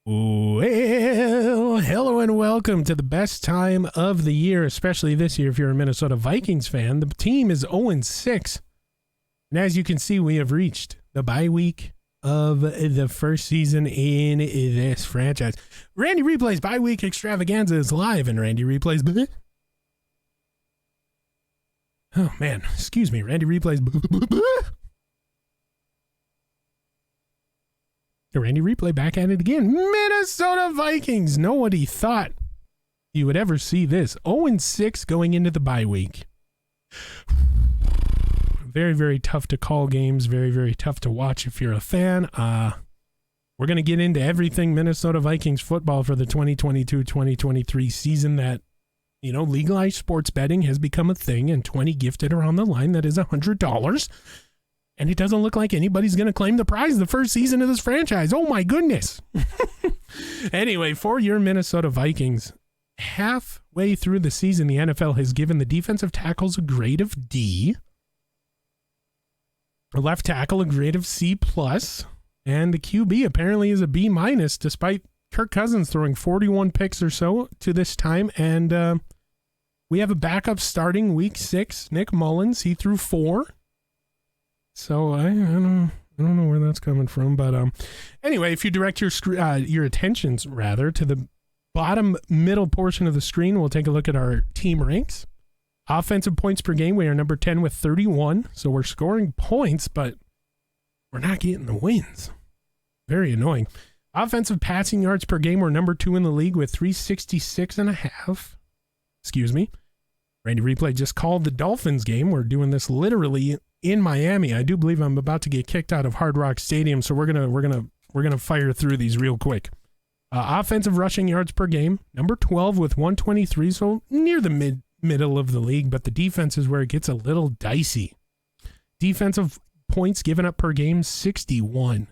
Well, hello and welcome to the best time of the year, especially this year if you're a Minnesota Vikings fan. The team is 0-6, and as you can see, we have reached the bye week of the first season in this franchise. Randy Replay's bye week extravaganza is live, and Randy Replay's... Oh, man, excuse me, Randy Replay's... Randy Replay back at it again. Minnesota Vikings. Nobody thought you would ever see this. 0-6 going into the bye week. Very, very tough to call games. Very, very tough to watch if you're a fan. We're going to get into everything Minnesota Vikings football for the 2022-2023 season that, you know, legalized sports betting has become a thing, and 20 gifted are on the line. That is $100. And it doesn't look like anybody's going to claim the prize the first season of this franchise. Oh, my goodness. Anyway, for your Minnesota Vikings, halfway through the season, the NFL has given the defensive tackles a grade of D, a left tackle a grade of C+, and the QB apparently is a B-, despite Kirk Cousins throwing 41 picks or so to this time. And we have a backup starting week 6, Nick Mullins. He threw 4. So I don't know where that's coming from, but anyway, if you direct your attentions rather to the bottom middle portion of the screen, we'll take a look at our team ranks. Offensive points per game, we are number 10 with 31. So we're scoring points, but we're not getting the wins. Very annoying. Offensive passing yards per game, we're number 2 in the league with 366.5. Excuse me. Randy Replay just called the Dolphins game. We're doing this literally in Miami. I do believe I'm about to get kicked out of Hard Rock Stadium, so we're gonna fire through these real quick. Offensive rushing yards per game, number 12 with 123, so near the middle of the league, but the defense is where it gets a little dicey. Defensive points given up per game, 61.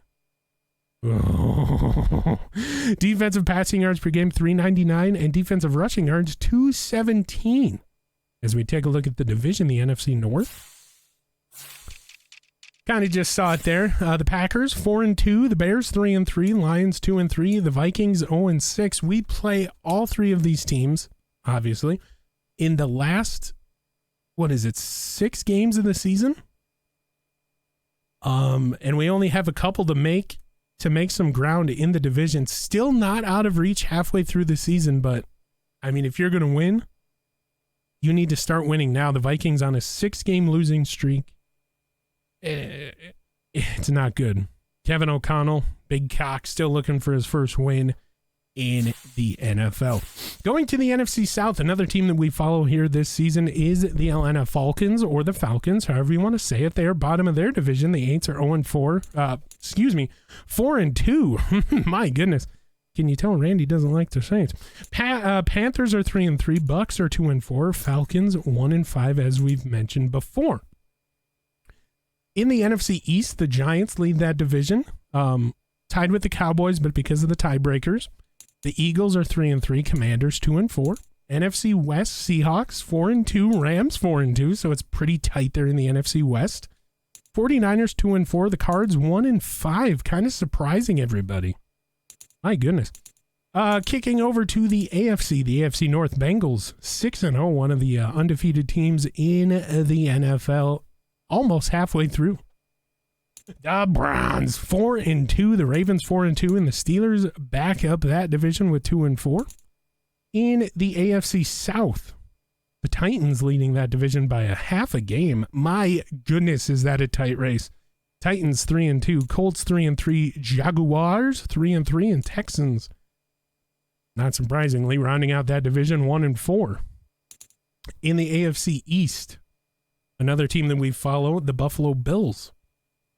Oh. Defensive passing yards per game, 399, and defensive rushing yards, 217. As we take a look at the division, the NFC North. Kind of just saw it there. The Packers 4-2, the Bears 3-3, Lions 2-3, the Vikings 0-6. We play all three of these teams, obviously, in the last 6 games of the season. And we only have a couple to make some ground in the division. Still not out of reach halfway through the season, but I mean, if you're going to win, you need to start winning now. The Vikings on a 6-game losing streak. It's not good. Kevin O'Connell, big cock, still looking for his first win in the NFL. Going to the NFC South, another team that we follow here this season is the Atlanta Falcons, or the Falcons, however you want to say it. They are bottom of their division. The Aints are 0-4. 4-2. My goodness. Can you tell Randy doesn't like the Saints? Panthers are 3-3. Bucks are 2-4. Falcons 1-5, as we've mentioned before. In the NFC East, the Giants lead that division, tied with the Cowboys, but because of the tiebreakers. The Eagles are 3-3, Commanders 2-4. NFC West, Seahawks 4-2, Rams 4-2, so it's pretty tight there in the NFC West. 49ers 2-4, the Cards 1-5, kind of surprising everybody. My goodness. Kicking over to the AFC North, Bengals 6-0, one of the undefeated teams in the NFL. Almost halfway through. The Browns 4-2, the Ravens 4-2, and the Steelers back up that division with 2-4. In the AFC South, the Titans leading that division by a half a game. My goodness, is that a tight race? Titans 3-2, Colts 3-3, Jaguars 3-3, and Texans, not surprisingly, rounding out that division 1-4. In the AFC East, another team that we follow, the Buffalo Bills.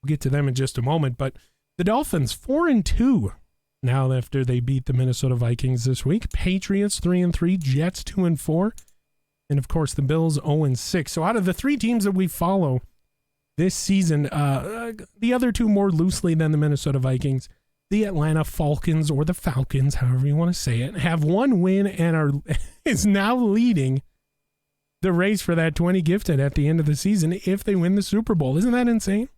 We'll get to them in just a moment, but the Dolphins 4-2 now after they beat the Minnesota Vikings this week. Patriots 3-3, Jets 2-4, and of course the Bills 0-6. So out of the 3 teams that we follow this season, the other 2 more loosely than the Minnesota Vikings, the Atlanta Falcons, or the Falcons, however you want to say it, have 1 win and is now leading the race for that 20 gifted at the end of the season if they win the Super Bowl. Isn't that insane?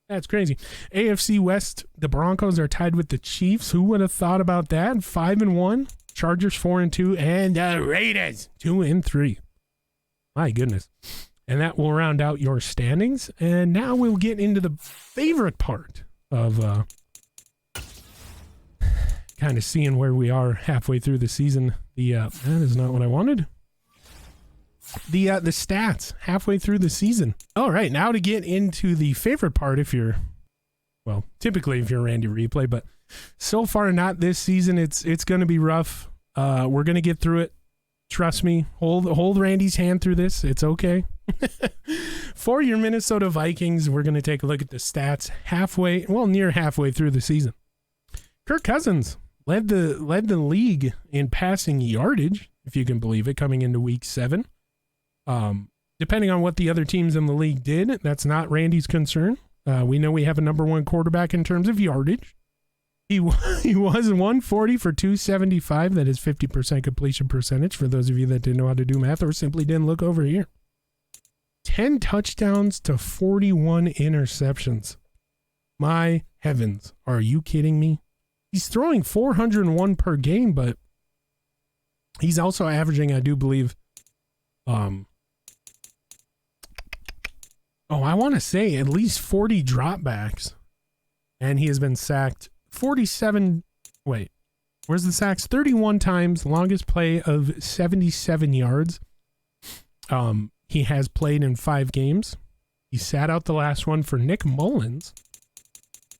That's crazy. AFC West, the Broncos are tied with the Chiefs. Who would have thought about that? 5-1. Chargers 4-2, and the Raiders 2-3. My goodness. And that will round out your standings. And now we'll get into the favorite part of kind of seeing where we are halfway through the season. That is not what I wanted. The stats halfway through the season. All right, now to get into the favorite part if you're, well, typically if you're Randy Replay, but so far not this season. It's going to be rough. We're going to get through it. Trust me. Hold Randy's hand through this. It's okay. For your Minnesota Vikings, we're going to take a look at the stats near halfway through the season. Kirk Cousins led the league in passing yardage, if you can believe it, coming into week 7. Depending on what the other teams in the league did, that's not Randy's concern. We know we have a number 1 quarterback in terms of yardage. He was 140 for 275. That is 50% completion percentage for those of you that didn't know how to do math or simply didn't look over here. 10 touchdowns to 41 interceptions. My heavens, are you kidding me? He's throwing 401 per game, but he's also averaging, I do believe, I want to say at least 40 dropbacks. And he has been sacked 47, where's the sacks? 31 times, longest play of 77 yards. He has played in 5 games. He sat out the last one for Nick Mullins.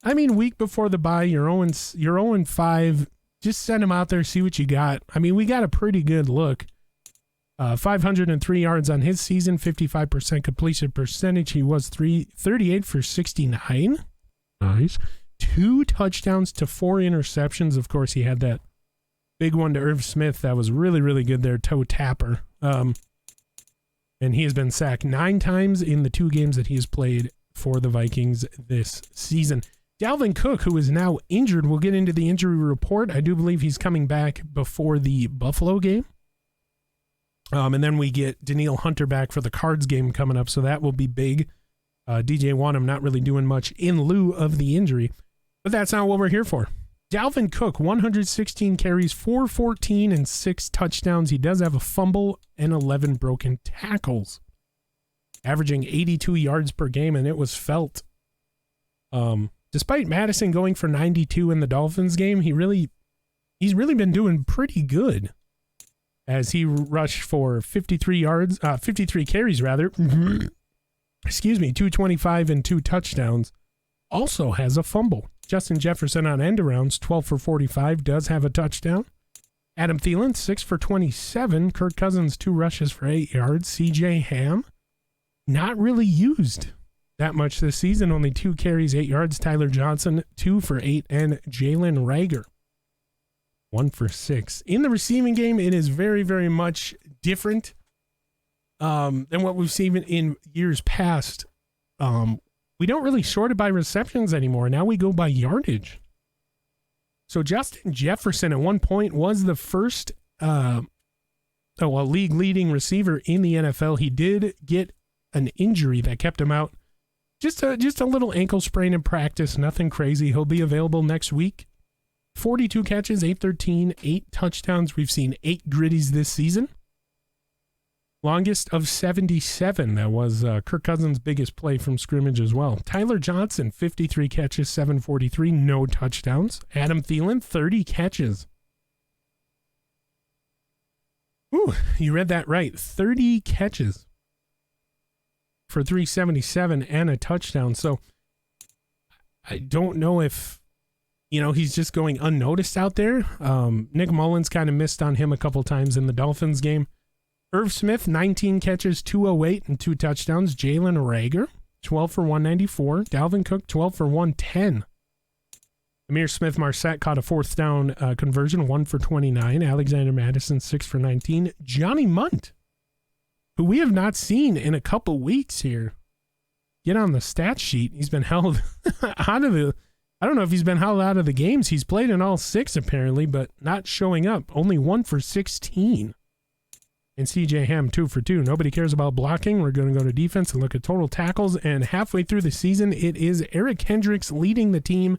I mean, week before the bye, you're 0-5. Just send him out there, see what you got. I mean, we got a pretty good look. 503 yards on his season, 55% completion percentage. He was 38 for 69. Nice. 2 touchdowns to 4 interceptions. Of course, he had that big one to Irv Smith. That was really, really good there, toe tapper. And he has been sacked 9 times in the 2 games that he has played for the Vikings this season. Dalvin Cook, who is now injured, we'll get into the injury report. I do believe he's coming back before the Buffalo game. And then we get Danielle Hunter back for the Cards game coming up, so that will be big. DJ Wanham not really doing much in lieu of the injury, but that's not what we're here for. Dalvin Cook, 116 carries, 414, and 6 touchdowns. He does have a fumble and 11 broken tackles, averaging 82 yards per game, and it was felt. Despite Madison going for 92 in the Dolphins game, he's really been doing pretty good, as he rushed for 53 carries rather. Excuse me, 225 and 2 touchdowns. Also has a fumble. Justin Jefferson on end arounds, 12 for 45, does have a touchdown. Adam Thielen, 6 for 27. Kirk Cousins, 2 rushes for 8 yards. CJ Ham, not really used that much this season. Only 2 carries, 8 yards. Tyler Johnson, 2 for 8. And Jalen Reagor, 1 for 6. In the receiving game, it is very, very much different than what we've seen in years past. We don't really sort it by receptions anymore. Now we go by yardage. So Justin Jefferson at one point was the first league-leading receiver in the NFL. He did get an injury that kept him out. Just a little ankle sprain in practice, nothing crazy. He'll be available next week. 42 catches, 813, 8 touchdowns. We've seen 8 gritties this season. Longest of 77. That was Kirk Cousins' biggest play from scrimmage as well. Tyler Johnson, 53 catches, 743, no touchdowns. Adam Thielen, 30 catches. Ooh, you read that right. 30 catches for 377 and a touchdown. So I don't know if, he's just going unnoticed out there. Nick Mullins kind of missed on him a couple times in the Dolphins game. Irv Smith, 19 catches, 208, and 2 touchdowns. Jalen Reagor, 12 for 194. Dalvin Cook, 12 for 110. Amir Smith-Marset caught a 4th down conversion, 1 for 29. Alexander Madison, 6 for 19. Johnny Munt, who we have not seen in a couple weeks here, get on the stat sheet. He's been held out of the... I don't know if he's been held out of the games. He's played in all 6 apparently, but not showing up. Only 1 for 16. And CJ Ham 2 for 2. Nobody cares about blocking. We're going to go to defense and look at total tackles. And halfway through the season, it is Eric Hendricks leading the team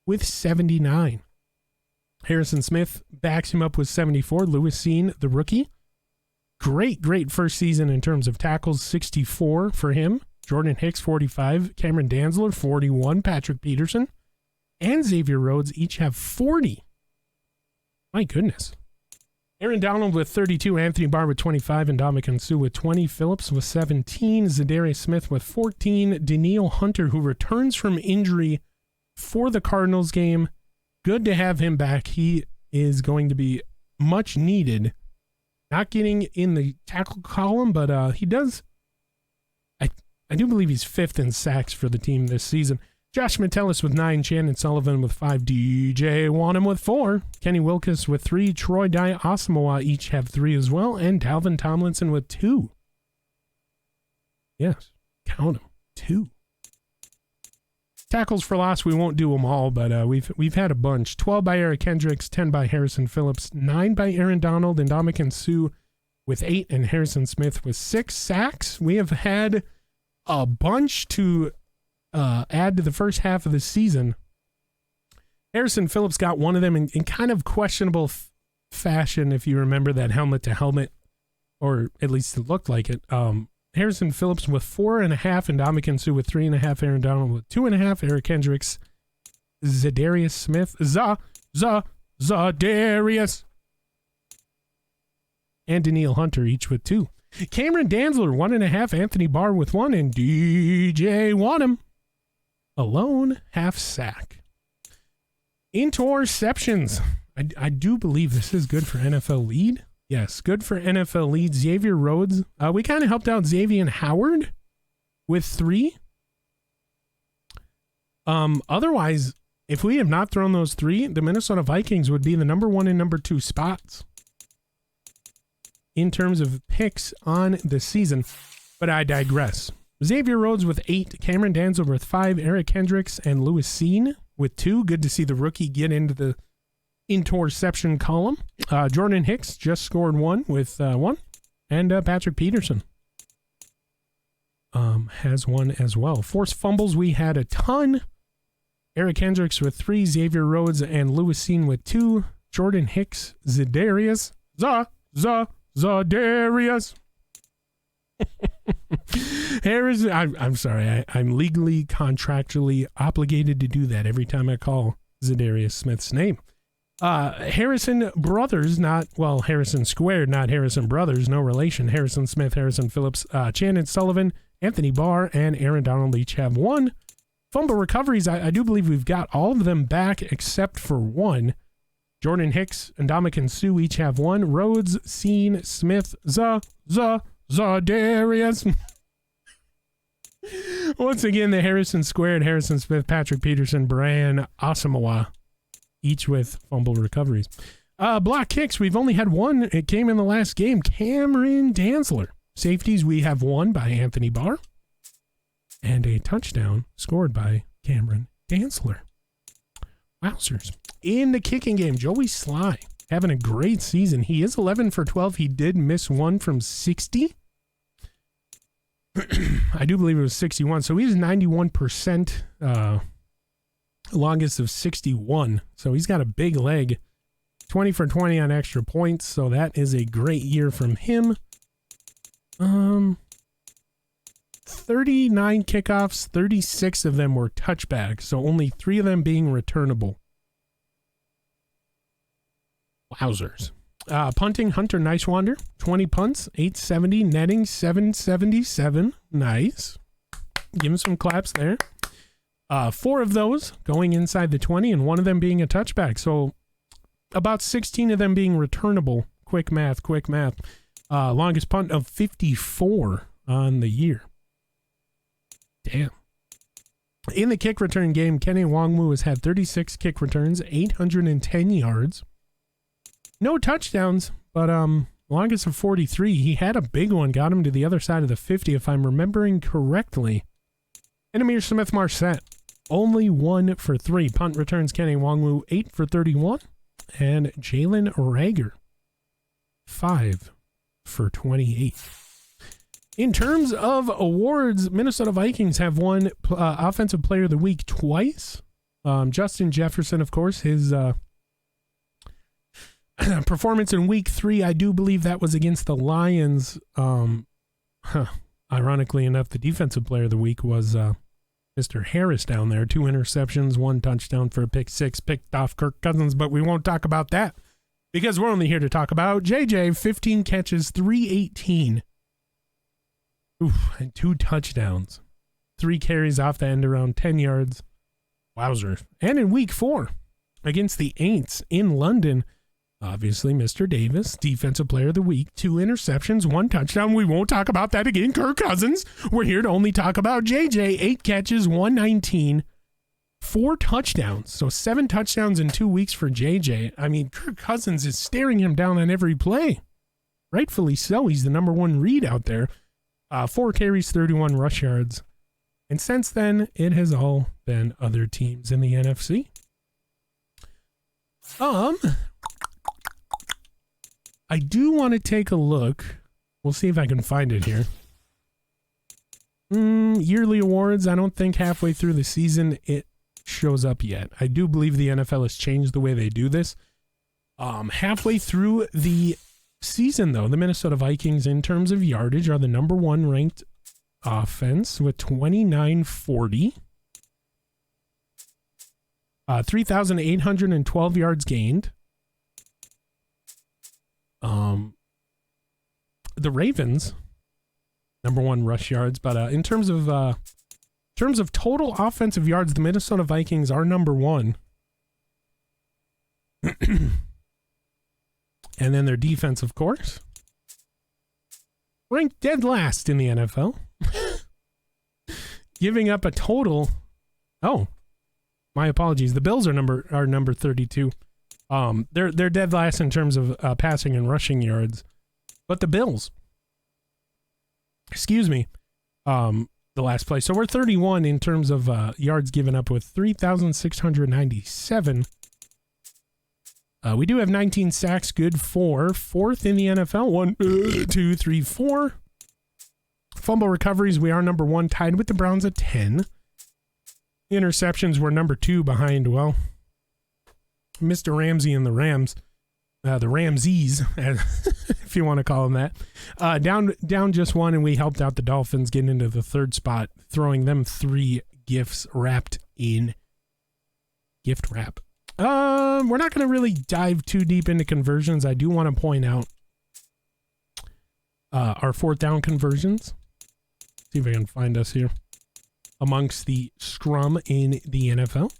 with 79. Harrison Smith backs him up with 74. Lewis Seen, the rookie. Great first season in terms of tackles, 64 for him. Jordan Hicks, 45. Cameron Danzler, 41. Patrick Peterson and Xavier Rhodes each have 40. My goodness. Aaron Donald with 32, Anthony Barr with 25, and Ndamukong Suh with 20, Phillips with 17, Zadarius Smith with 14, Daniil Hunter, who returns from injury for the Cardinals game. Good to have him back. He is going to be much needed. Not getting in the tackle column, but he does. I do believe he's 5th in sacks for the team this season. Josh Metellus with 9, Shannon Sullivan with 5, DJ Wanham with 4, Kenny Wilkes with 3, Troy Dye Asamoah each have 3 as well, and Dalvin Tomlinson with 2. Yes, count them, 2. Tackles for loss, we won't do them all, but we've had a bunch. 12 by Eric Hendricks, 10 by Harrison Phillips, 9 by Aaron Donald, and Ndamukong Suh with 8, and Harrison Smith with 6 sacks. We have had a bunch to add to the first half of the season. Harrison Phillips got one of them in kind of questionable fashion, if you remember that helmet to helmet, or at least it looked like it. Harrison Phillips with 4.5, and Ndamukong Suh with 3.5, Aaron Donald with 2.5, Eric Hendricks, Zadarius Smith, Zadarius, and Daniil Hunter each with 2. Cameron Danzler, 1.5, Anthony Barr with 1, and DJ Wanham alone, half sack. Interceptions. I do believe this is good for NFL lead. Yes, good for NFL lead. Xavier Rhodes. We kind of helped out Xavier Howard with 3. Otherwise, if we have not thrown those 3, the Minnesota Vikings would be the number 1 and number 2 spots in terms of picks on the season. But I digress. Xavier Rhodes with 8, Cameron Danzler with 5, Eric Hendricks and Lewis Seen with 2. Good to see the rookie get into the interception column. Jordan Hicks just scored 1 with 1, and Patrick Peterson has 1 as well. Forced fumbles, we had a ton. Eric Hendricks with 3, Xavier Rhodes and Lewis Seen with 2, Jordan Hicks, Zadarius, Zadarius. Harris, I'm sorry, I'm legally, contractually obligated to do that every time I call Zadarius Smith's name. Harrison Brothers, Harrison Squared, not Harrison Brothers, no relation. Harrison Smith, Harrison Phillips, Shannon Sullivan, Anthony Barr, and Aaron Donald each have 1. Fumble recoveries, I do believe we've got all of them back except for 1. Jordan Hicks and Ndamukong Suh each have 1. Rhodes, Seen, Smith, Zadarius. Once again, the Harrison Squared, Harrison Smith, Patrick Peterson, Brian Asamoah, each with fumble recoveries. Block kicks, we've only had 1. It came in the last game. Cameron Danzler. Safeties, we have 1 by Anthony Barr. And a touchdown scored by Cameron Danzler. Wowzers. In the kicking game, Joey Sly having a great season. He is 11 for 12. He did miss 1 from 60. I do believe it was 61. So he's 91%, longest of 61. So he's got a big leg. 20 for 20 on extra points. So that is a great year from him. 39 kickoffs, 36 of them were touchbacks. So only 3 of them being returnable. Wowzers. Punting, Hunter Nicewander, 20 punts, 870, netting 777. Nice. Give him some claps there. 4 of those going inside the 20, and 1 of them being a touchback. So about 16 of them being returnable. Quick math. Longest punt of 54 on the year. Damn. In the kick return game, Kenny Wongmu has had 36 kick returns, 810 yards. No touchdowns, but longest of 43. He had a big one, got him to the other side of the 50, if I'm remembering correctly. And Amir Smith-Marset, only 1 for 3. Punt returns, Kenny Wongwu, 8 for 31. And Jalen Rager, 5 for 28. In terms of awards, Minnesota Vikings have won Offensive Player of the Week twice. Justin Jefferson, of course, his performance in Week 3, I do believe that was against the Lions. Ironically enough, the Defensive Player of the Week was Mr. Harris down there. 2 interceptions, 1 touchdown for a pick 6, picked off Kirk Cousins, but we won't talk about that because we're only here to talk about JJ, 15 catches, 318. Oof, and 2 touchdowns. 3 carries off the end around 10 yards. Wowzers. And in Week 4, against the Aints in London, obviously Mr. Davis, Defensive Player of the Week, 2 interceptions, 1 touchdown. We won't talk about that again. Kirk Cousins. We're here to only talk about JJ, 8 catches, 119, 4 touchdowns. So 7 touchdowns in 2 weeks for JJ. I mean, Kirk Cousins is staring him down on every play. Rightfully so. He's the number 1 read out there. 4 carries, 31 rush yards. And since then, it has all been other teams in the NFC. I do want to take a look. We'll see if I can find it here. Yearly awards. I don't think halfway through the season it shows up yet. I do believe the NFL has changed the way they do this. Halfway through the season, though, the Minnesota Vikings, in terms of yardage, are the number 1 ranked offense with 2940. 3,812 yards gained. The Ravens, number 1 rush yards, but in terms of total offensive yards, the Minnesota Vikings are number 1. And then their defense, of course, ranked dead last in the NFL, giving up a total. Oh, my apologies. The Bills are number 32. They're dead last in terms of passing and rushing yards, but the Bills, the last place. So we're 31 in terms of yards given up with 3,697. We do have 19 sacks, good for 4th in the NFL. 1, 2, 3, 4. Fumble recoveries, we are number 1, tied with the Browns at 10. Interceptions, we're number 2 behind, well, Mr. Ramsey and the Rams, the Ramses, if you want to call them that. Down just 1, and we helped out the Dolphins getting into the 3rd spot, throwing them 3 gifts wrapped in gift wrap. We're not going to really dive too deep into conversions. I do want to point out our 4th down conversions. See if I can find us here amongst the scrum in the NFL.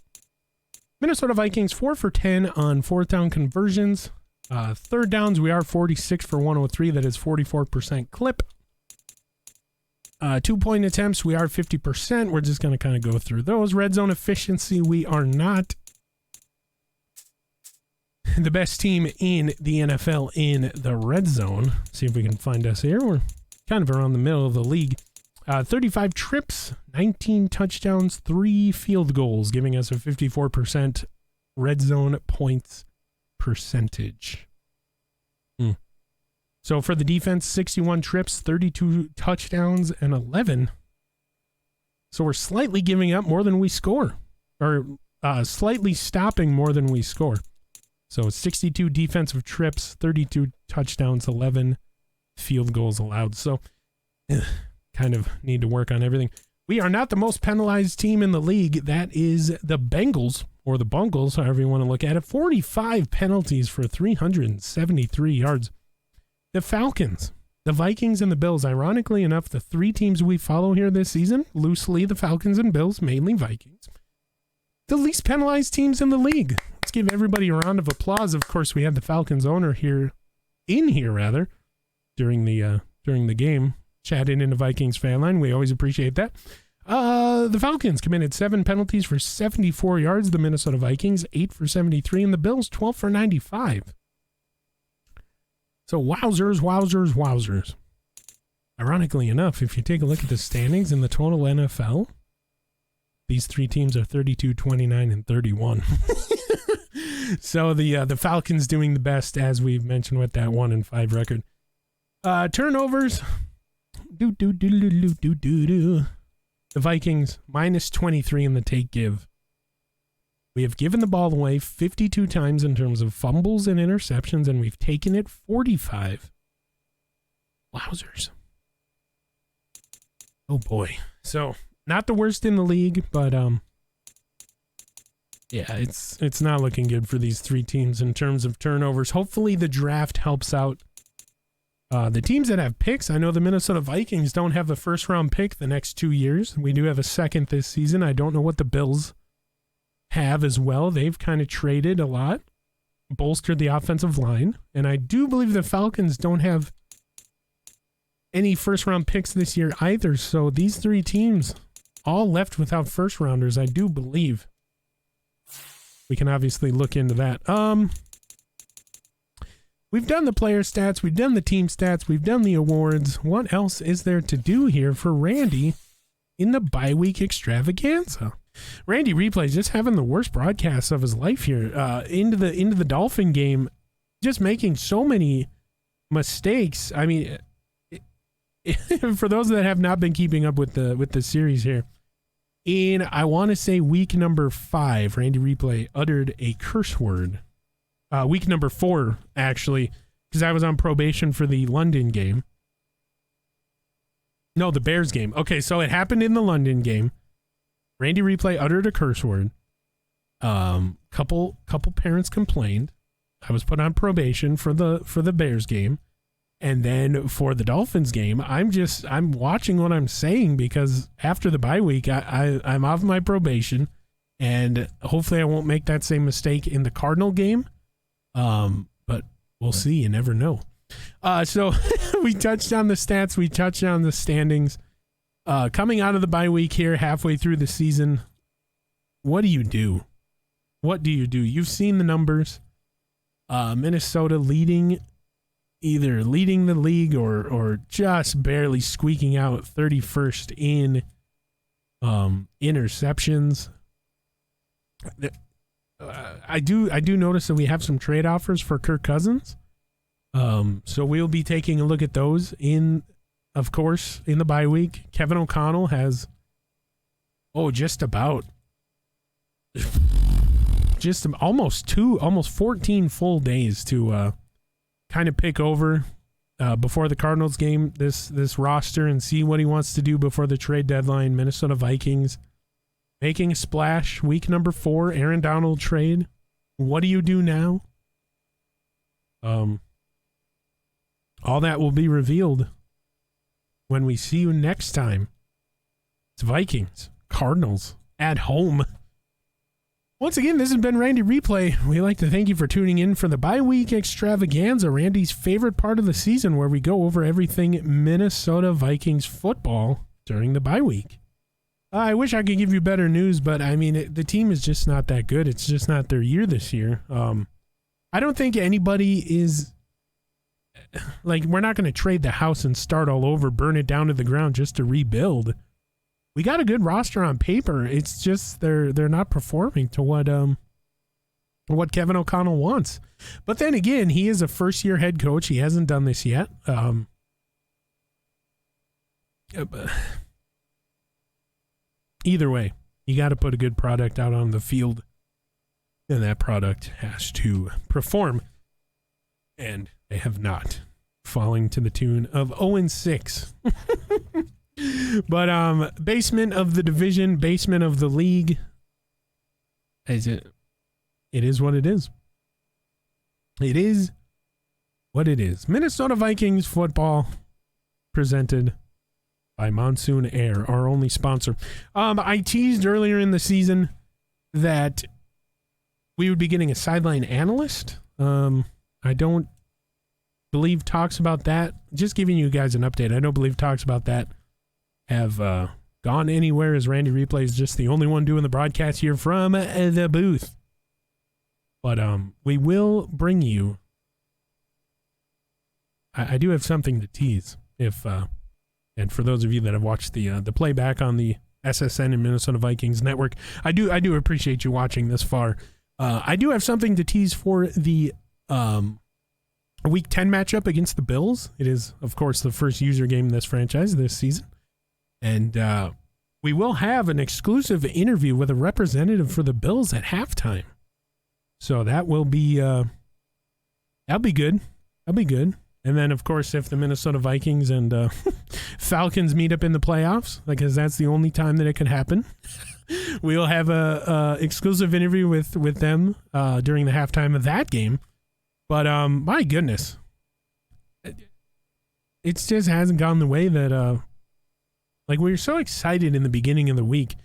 Minnesota Vikings 4 for 10 on 4th down conversions. 3rd downs, we are 46 for 103. That is 44% clip. 2-point attempts, we are 50%. We're just going to kind of go through those. Red zone efficiency, we are not the best team in the NFL in the red zone. See if we can find us here. We're kind of around the middle of the league. 35 trips, 19 touchdowns, 3 field goals, giving us a 54% red zone points percentage. So for the defense, 61 trips, 32 touchdowns, and 11. So we're slightly giving up more than we score, or slightly stopping more than we score. So 62 defensive trips, 32 touchdowns, 11 field goals allowed. So kind of need to work on everything. We are not the most penalized team in the league. That is the Bengals, or the Bungles, however you want to look at it. 45 penalties for 373 yards. The Falcons, the Vikings, and the Bills. Ironically enough, the 3 teams we follow here this season, loosely the Falcons and Bills, mainly Vikings, the least penalized teams in the league. Let's give everybody a round of applause. Of course, we had the Falcons owner during the game, chatting in the Vikings fan line. We always appreciate that. The Falcons committed 7 penalties for 74 yards. The Minnesota Vikings 8 for 73, and the Bills 12 for 95. So wowzers. Ironically enough, if you take a look at the standings in the total NFL, these 3 teams are 32, 29, and 31. So the Falcons doing the best, as we've mentioned, with that 1-5 record. Turnovers. The Vikings minus 23 in the take give. We have given the ball away 52 times in terms of fumbles and interceptions, and we've taken it 45. Wowzers. Oh boy. So, not the worst in the league, but yeah, it's not looking good for these three teams in terms of turnovers. Hopefully the draft helps out the teams that have picks. I know the Minnesota Vikings don't have a first round pick the next 2 years. We do have a second this season. I don't know what the Bills have as well. They've kind of traded a lot, bolstered the offensive line, and I do believe the Falcons don't have any first round picks this year either. So these three teams all left without first rounders, I do believe. We can obviously look into that. We've done the player stats, we've done the team stats, we've done the awards. What else is there to do here for Randy in the bye-week extravaganza? Randy Replay just having the worst broadcast of his life here. Into the Dolphin game, just making so many mistakes. I mean, for those that have not been keeping up with the series here, in I want to say week number 5, Randy Replay uttered a curse word. Week number 4, actually, because I was on probation for the London game. No, the Bears game. Okay, so it happened in the London game. Randy Replay uttered a curse word. Couple parents complained. I was put on probation for the Bears game. And then for the Dolphins game, I'm watching what I'm saying, because after the bye week, I'm off my probation, and hopefully I won't make that same mistake in the Cardinal game. But we'll see. You never know. So we touched on the stats. We touched on the standings. Coming out of the bye week here, halfway through the season, what do you do? What do you do? You've seen the numbers. Minnesota either leading the league or just barely squeaking out 31st in interceptions. I do notice that we have some trade offers for Kirk Cousins. So we'll be taking a look at those of course, in the bye week. Kevin O'Connell has almost 14 full days to kind of pick over before the Cardinals game this roster and see what he wants to do before the trade deadline. Minnesota Vikings making a splash. Week number 4, Aaron Donald trade. What do you do now? All that will be revealed when we see you next time. It's Vikings, Cardinals at home. Once again, this has been Randy Replay. We'd like to thank you for tuning in for the bye-week extravaganza, Randy's favorite part of the season, where we go over everything Minnesota Vikings football during the bye week. I wish I could give you better news, but I mean, the team is just not that good. It's just not their year this year. I don't think anybody is, like, we're not going to trade the house and start all over, burn it down to the ground just to rebuild. We got a good roster on paper. It's just they're not performing to what Kevin O'Connell wants. But then again, he is a first-year head coach. He hasn't done this yet. Either way, you got to put a good product out on the field, and that product has to perform. And they have not, falling to the tune of 0-6. But basement of the division, basement of the league. It is what it is. It is what it is. Minnesota Vikings football, presented by Monsoon Air, our only sponsor. I teased earlier in the season that we would be getting a sideline analyst. I don't believe talks about that. Just giving you guys an update. I don't believe talks about that have gone anywhere, as Randy Replay is just the only one doing the broadcast here from the booth. But we will bring you. I do have something to tease. And for those of you that have watched the playback on the SSN and Minnesota Vikings network, I do appreciate you watching this far. I do have something to tease for the a Week 10 matchup against the Bills. It is, of course, the first user game in this franchise this season. And we will have an exclusive interview with a representative for the Bills at halftime. So that will be, that'll be good. That'll be good. And then, of course, if the Minnesota Vikings and Falcons meet up in the playoffs, because that's the only time that it could happen, we'll have a exclusive interview with them during the halftime of that game. But my goodness, it just hasn't gone the way that like we were so excited in the beginning of the week,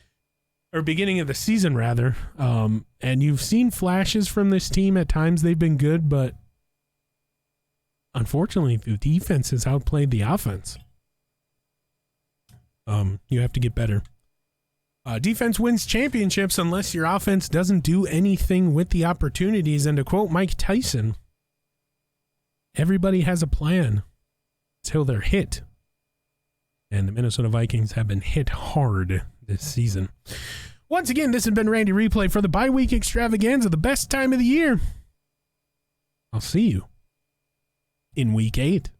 or beginning of the season rather. And you've seen flashes from this team at times; they've been good, but unfortunately, the defense has outplayed the offense. You have to get better. Defense wins championships unless your offense doesn't do anything with the opportunities. And to quote Mike Tyson, everybody has a plan until they're hit. And the Minnesota Vikings have been hit hard this season. Once again, this has been Randy Replay for the bye-week extravaganza, the best time of the year. I'll see you in Week 8.